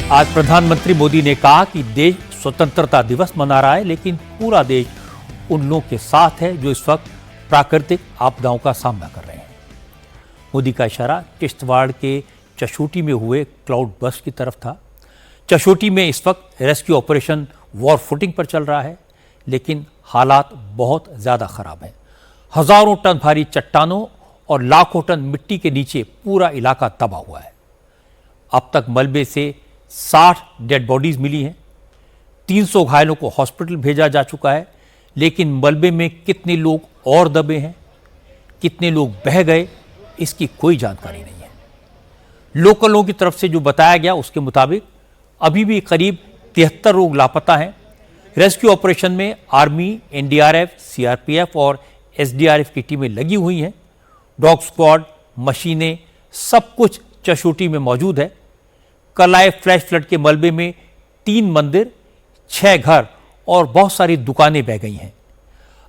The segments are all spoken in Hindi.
आज प्रधानमंत्री मोदी ने कहा कि देश स्वतंत्रता दिवस मना रहा है, लेकिन पूरा देश उन लोगों के साथ है जो इस वक्त प्राकृतिक आपदाओं का सामना कर रहे हैं। मोदी का इशारा किश्तवाड़ के चशोटी में हुए क्लाउड बर्स्ट की तरफ था। चशोटी में इस वक्त रेस्क्यू ऑपरेशन वॉर फुटिंग पर चल रहा है, लेकिन हालात बहुत ज़्यादा खराब हैं। हजारों टन भारी चट्टानों और लाखों टन मिट्टी के नीचे पूरा इलाका तबाह हुआ है। अब तक मलबे से 60 डेड बॉडीज मिली हैं। 300 घायलों को हॉस्पिटल भेजा जा चुका है, लेकिन मलबे में कितने लोग और दबे हैं, कितने लोग बह गए, इसकी कोई जानकारी नहीं है। लोकलों की तरफ से जो बताया गया उसके मुताबिक अभी भी करीब 73 लोग लापता हैं। रेस्क्यू ऑपरेशन में आर्मी, एनडीआरएफ, सीआरपीएफ और एसडीआरएफ की टीमें लगी हुई हैं। डॉग स्क्वाड, मशीनें, सब कुछ चशोटी में मौजूद है। कल आए फ्लैश फ्लड के मलबे में 3 मंदिर, 6 घर और बहुत सारी दुकानें बह गई हैं।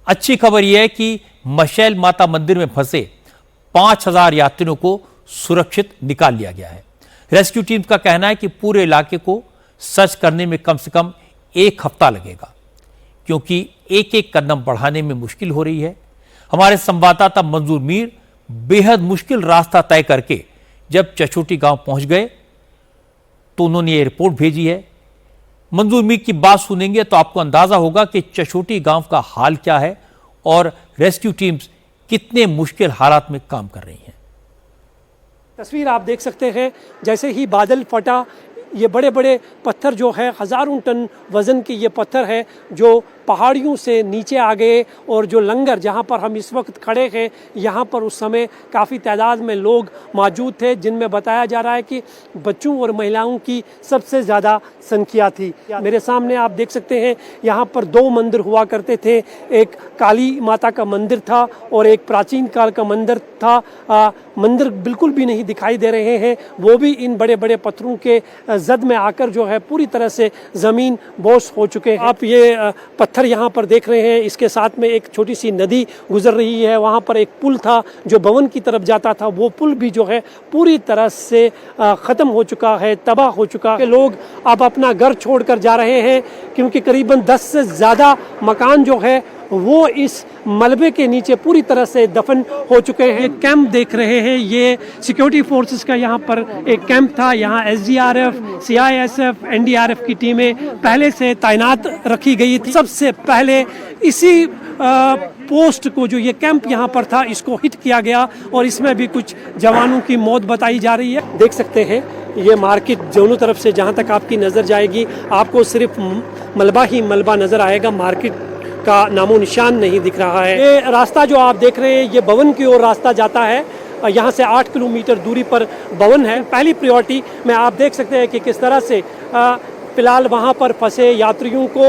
अच्छी खबर यह है कि मशैल माता मंदिर में फंसे 5000 यात्रियों को सुरक्षित निकाल लिया गया है। रेस्क्यू टीम का कहना है कि पूरे इलाके को सर्च करने में कम से कम 1 हफ्ता लगेगा, क्योंकि एक एक कदम बढ़ाने में मुश्किल हो रही है। हमारे संवाददाता मंजूर मीर बेहद मुश्किल रास्ता तय करके जब चशोटी गांव पहुंच गए तो उन्होंने ये रिपोर्ट भेजी है। मंजूर मीर की बात सुनेंगे तो आपको अंदाजा होगा कि चशोटी गांव का हाल क्या है और रेस्क्यू टीम्स कितने मुश्किल हालात में काम कर रही हैं। तस्वीर आप देख सकते हैं, जैसे ही बादल फटा, ये बड़े बड़े पत्थर जो है, हज़ारों टन वज़न के ये पत्थर है जो पहाड़ियों से नीचे आ गए। और जो लंगर जहाँ पर हम इस वक्त खड़े हैं, यहाँ पर उस समय काफ़ी तादाद में लोग मौजूद थे, जिनमें बताया जा रहा है कि बच्चों और महिलाओं की सबसे ज़्यादा संख्या थी। मेरे सामने आप देख सकते हैं, यहाँ पर 2 मंदिर हुआ करते थे। एक काली माता का मंदिर था और एक प्राचीन काल का मंदिर था। मंदिर बिल्कुल भी नहीं दिखाई दे रहे हैं, वो भी इन बड़े बड़े पत्थरों के जद में आकर जो है पूरी तरह से ज़मीन बोस हो चुके हैं। आप ये पत्थर यहाँ पर देख रहे हैं, इसके साथ में एक छोटी सी नदी गुजर रही है। वहाँ पर एक पुल था जो भवन की तरफ जाता था, वो पुल भी जो है पूरी तरह से ख़त्म हो चुका है, तबाह हो चुका है। लोग अब अपना घर छोड़कर जा रहे हैं, क्योंकि करीबन 10 से ज़्यादा मकान जो है वो इस मलबे के नीचे पूरी तरह से दफन हो चुके हैं। कैंप देख रहे हैं, ये सिक्योरिटी फोर्सेस का यहाँ पर एक कैंप था। यहाँ एसडीआरएफ, सीआईएसएफ, एनडीआरएफ की टीमें पहले से तैनात रखी गई थी। सबसे पहले इसी पोस्ट को, जो ये कैंप यहाँ पर था, इसको हिट किया गया और इसमें भी कुछ जवानों की मौत बताई जा रही है। देख सकते हैं ये मार्केट दोनों तरफ से, जहाँ तक आपकी नज़र जाएगी आपको सिर्फ मलबा ही मलबा नज़र आएगा, मार्केट का नामो निशान नहीं दिख रहा है। ये रास्ता जो आप देख रहे हैं, ये भवन की ओर रास्ता जाता है। यहाँ से 8 किलोमीटर दूरी पर भवन है। पहली प्रायोरिटी में आप देख सकते हैं कि किस तरह से फिलहाल वहाँ पर फंसे यात्रियों को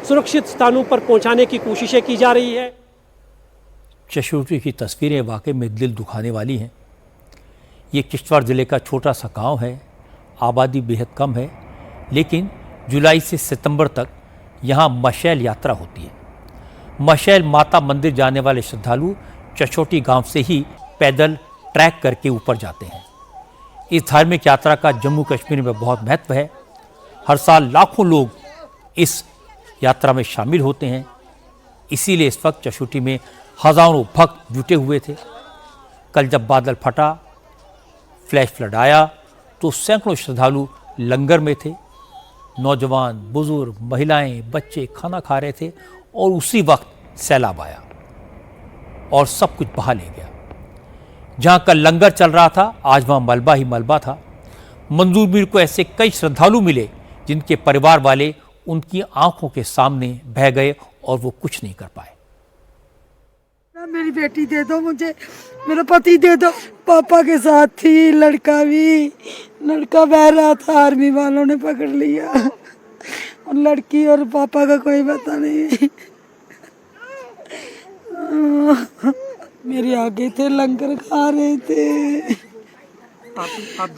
सुरक्षित स्थानों पर पहुँचाने की कोशिशें की जा रही है। चशोटी की तस्वीरें वाकई में दिल दुखाने वाली हैं। ये किश्तवाड़ ज़िले का छोटा सा गांव है, आबादी बेहद कम है, लेकिन जुलाई से सितंबर तक यहाँ मशैल यात्रा होती है। मशैल माता मंदिर जाने वाले श्रद्धालु चशोटी गांव से ही पैदल ट्रैक करके ऊपर जाते हैं। इस धार्मिक यात्रा का जम्मू कश्मीर में बहुत महत्व है। हर साल लाखों लोग इस यात्रा में शामिल होते हैं, इसीलिए इस वक्त चशोटी में हजारों भक्त जुटे हुए थे। कल जब बादल फटा, फ्लैश फ्लड आया, तो सैकड़ों श्रद्धालु लंगर में थे। नौजवान, बुजुर्ग, महिलाएं, बच्चे खाना खा रहे थे और उसी वक्त सैलाब आया और सब कुछ बहा ले गया। जहां कल लंगर चल रहा था, आज वहां मलबा ही मलबा था। मंजूर मीर को ऐसे कई श्रद्धालु मिले जिनके परिवार वाले उनकी आंखों के सामने बह गए और वो कुछ नहीं कर पाए। मेरी बेटी दे दो, मुझे मेरा पति दे दो। पापा के साथ थी, लड़का भी, लड़का बह रहा था, आर्मी वालों ने पकड़ लिया और लड़की और पापा का कोई पता नहीं। मेरे आगे थे, लंगर खा रहे थे।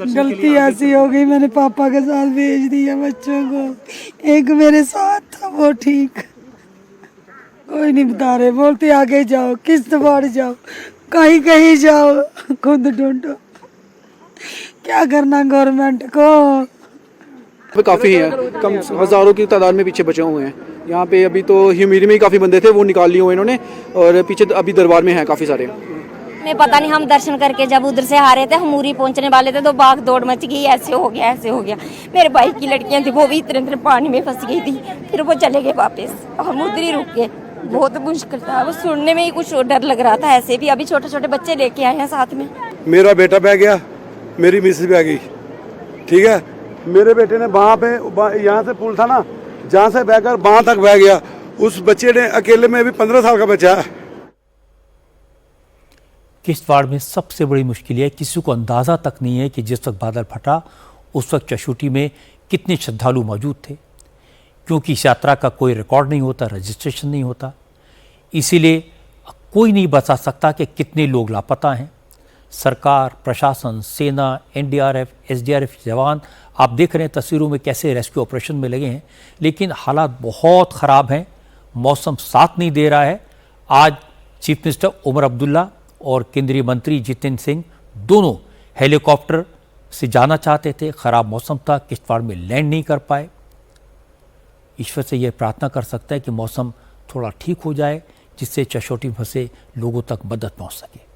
गलती ऐसी हो गई, मैंने पापा के साथ भेज दिया बच्चों को। एक मेरे साथ था, वो ठीक, कोई नहीं बता रहे, बोलते आगे जाओ, किश्तवाड़ जाओ, कहीं कहीं जाओ, खुद ढूंढो। क्या करना गवर्नमेंट को, पे काफ़ी हैं, कम हज़ारों की तादाद में पीछे बचे हुए हैं। यहाँ पे अभी तो ह्यूमिरी में ही काफ़ी बंदे थे, वो निकाल लिए हुए इन्होंने, और पीछे अभी दरबार में हैं काफ़ी सारे। मैं पता नहीं, हम दर्शन करके जब उधर से आ रहे थे, हमूरी पहुंचने वाले थे तो भाग दौड़ मच गई, ऐसे हो गया ऐसे हो गया। मेरे भाई की लड़कियां थी, वो भी इतने इतने पानी में फंस गई थी, फिर वो चले गए वापस, हम उधर ही रुक गए। बहुत मुश्किल था, वो सुनने में ही कुछ डर लग रहा था। ऐसे भी अभी छोटे छोटे बच्चे लेके आए हैं साथ में। मेरा बेटा बह गया, मेरी मिसेज बह गई, ठीक है। मेरे बेटे ने वहाँ पे, यहाँ से पुल था ना, जहाँ से बहकर वहाँ तक बह गया। उस बच्चे ने अकेले में भी 15 साल का बच्चा है। किश्तवाड़ में सबसे बड़ी मुश्किल है, किसी को अंदाज़ा तक नहीं है कि जिस वक्त बादल फटा उस वक्त चशोटी में कितने श्रद्धालु मौजूद थे, क्योंकि इस यात्रा का कोई रिकॉर्ड नहीं होता, रजिस्ट्रेशन नहीं होता, इसीलिए कोई नहीं बता सकता कि कितने लोग लापता हैं। सरकार, प्रशासन, सेना, एनडीआरएफ, एसडीआरएफ जवान आप देख रहे हैं तस्वीरों में कैसे रेस्क्यू ऑपरेशन में लगे हैं, लेकिन हालात बहुत ख़राब हैं, मौसम साथ नहीं दे रहा है। आज चीफ मिनिस्टर उमर अब्दुल्ला और केंद्रीय मंत्री जितेंद्र सिंह दोनों हेलीकॉप्टर से जाना चाहते थे, ख़राब मौसम था, किश्तवाड़ में लैंड नहीं कर पाए। ईश्वर से यह प्रार्थना कर सकते हैं कि मौसम थोड़ा ठीक हो जाए, जिससे चशोटी में फंसे लोगों तक मदद पहुंच सके।